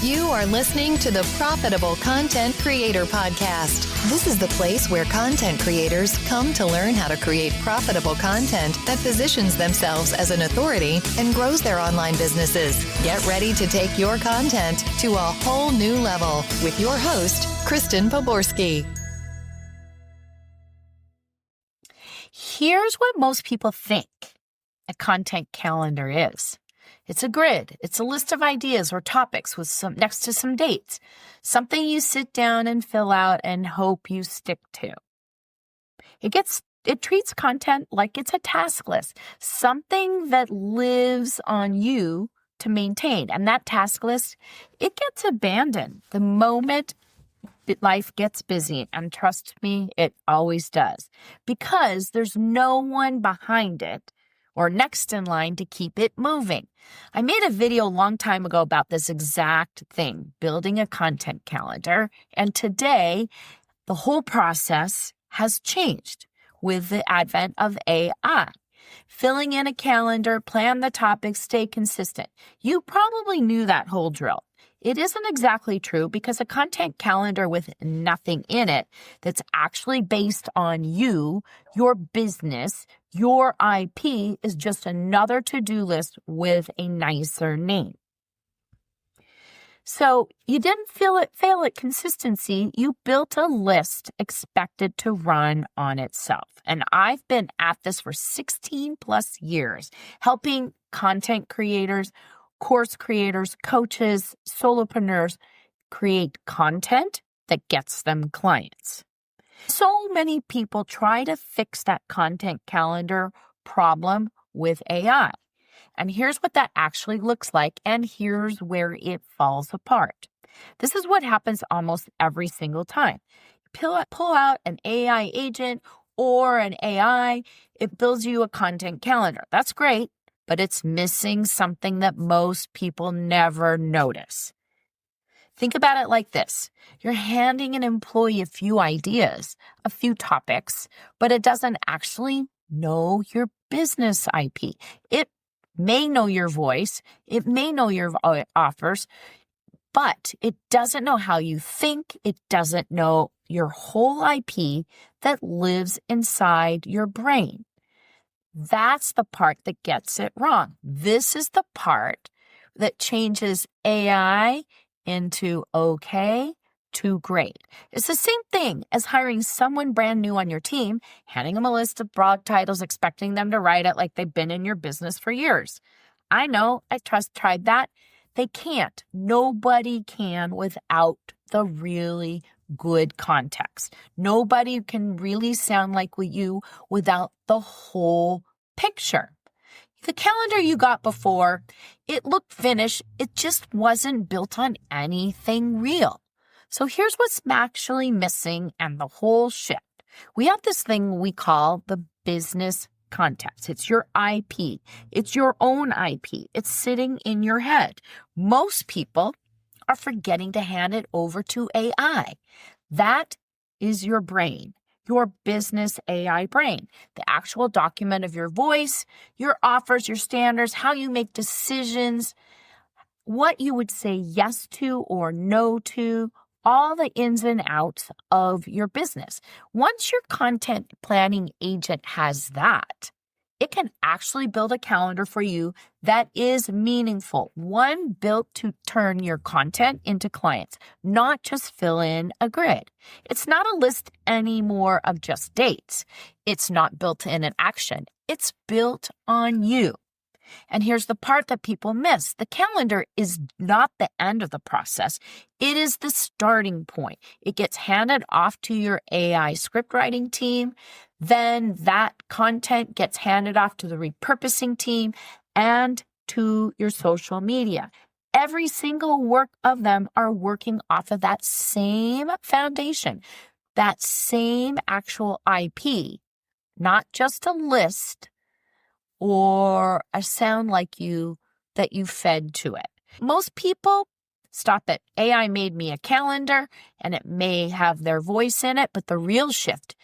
You are listening to the Profitable Content Creator Podcast. This is the place where content creators come to learn how to create profitable content that positions themselves as an authority and grows their online businesses. Get ready to take your content to a whole new level with your host, Kristen Poborsky. Here's what most people think a content calendar is. It's a grid. It's a list of ideas or topics with next to some dates. Something you sit down and fill out and hope you stick to. It treats content like it's a task list, something that lives on you to maintain. And that task list, it gets abandoned the moment life gets busy. And trust me, it always does. Because there's no one behind it or next in line to keep it moving. I made a video a long time ago about this exact thing, building a content calendar. And today, the whole process has changed with the advent of AI. Filling in a calendar, plan the topics, stay consistent. You probably knew that whole drill. It isn't exactly true because a content calendar with nothing in it that's actually based on you, your business, your IP is just another to-do list with a nicer name. So you didn't fail at consistency. You built a list expected to run on itself. And I've been at this for 16 plus years, helping content creators, course creators, coaches, solopreneurs create content that gets them clients. So many people try to fix that content calendar problem with AI. And here's what that actually looks like, and here's where it falls apart. This is what happens almost every single time. Pull out an AI agent or an AI, it builds you a content calendar. That's great, but it's missing something that most people never notice. Think about it like this. You're handing an employee a few ideas, a few topics, but it doesn't actually know your business IP. It may know your voice, it may know your offers, but it doesn't know how you think. It doesn't know your whole IP that lives inside your brain. That's the part that gets it wrong. This is the part that changes AI into okay to great. It's the same thing as hiring someone brand new on your team, handing them a list of broad titles, expecting them to write it like they've been in your business for years. I know, tried that. They can't. Nobody can without the really good context. Nobody can really sound like you without the whole picture. The calendar you got before, it looked finished. It just wasn't built on anything real. So here's what's actually missing and the whole shift. We have this thing we call the business context. It's your IP. It's your own IP. It's sitting in your head. Most people are forgetting to hand it over to AI. That is your brain. Your business AI brain, the actual document of your voice, your offers, your standards, how you make decisions, what you would say yes to or no to, all the ins and outs of your business. Once your content planning agent has that, it can actually build a calendar for you that is meaningful, one built to turn your content into clients, not just fill in a grid. It's not a list anymore of just dates. It's not built in an action. It's built on you. And here's the part that people miss. The calendar is not the end of the process. It is the starting point. It gets handed off to your AI script writing team. Then that content gets handed off to the repurposing team and to your social media. Every single work of them are working off of that same foundation, that same actual IP, not just a list or a sound like you that you fed to it. Most people stop at AI made me a calendar and it may have their voice in it, but the real shift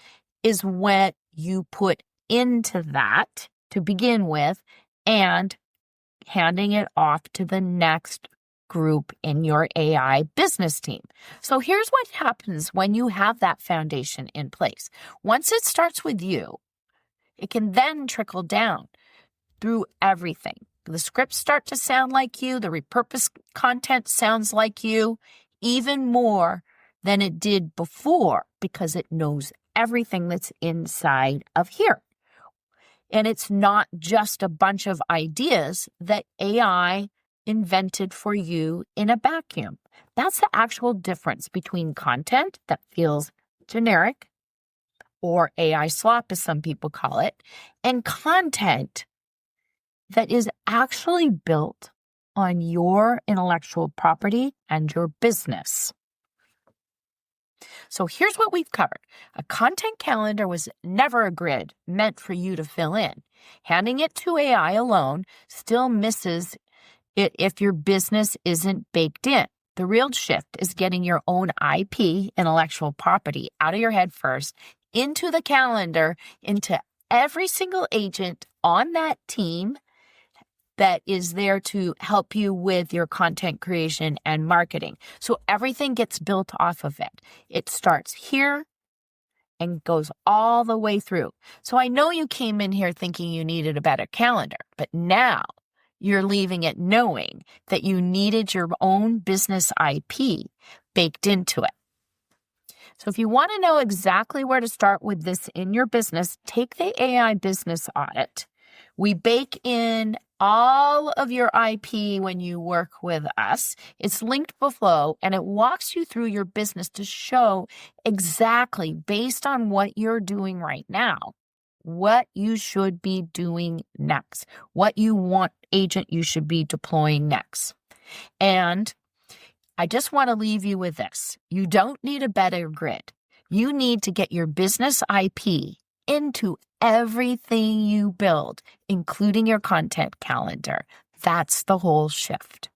is what you put into that to begin with and handing it off to the next group in your AI business team. So here's what happens when you have that foundation in place. Once it starts with you, it can then trickle down through everything. The scripts start to sound like you. The repurposed content sounds like you, even more than it did before, because it knows everything that's inside of here. And it's not just a bunch of ideas that AI invented for you in a vacuum. That's the actual difference between content that feels generic, or AI slop, as some people call it, and content that is actually built on your intellectual property and your business. So here's what we've covered. A content calendar was never a grid meant for you to fill in. Handing it to AI alone still misses it if your business isn't baked in. The real shift is getting your own IP, intellectual property, out of your head first, into the calendar, into every single agent on that team that is there to help you with your content creation and marketing. So everything gets built off of it. It starts here and goes all the way through. So I know you came in here thinking you needed a better calendar, but now you're leaving it knowing that you needed your own business IP baked into it. So if you want to know exactly where to start with this in your business, take the AI Business Audit. We bake in all of your IP when you work with us. It's linked below, and it walks you through your business to show exactly, based on what you're doing right now, what you should be doing next, what you want agent you should be deploying next. And I just want to leave you with this. You don't need a better grid. You need to get your business IP into everything you build, including your content calendar. That's the whole shift.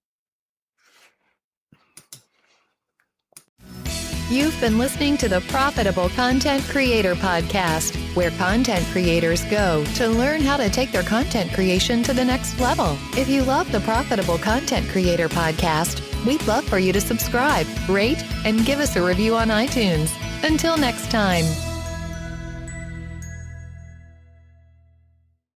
You've been listening to the Profitable Content Creator Podcast, where content creators go to learn how to take their content creation to the next level. If you love the Profitable Content Creator Podcast, we'd love for you to subscribe, rate, and give us a review on iTunes. Until next time.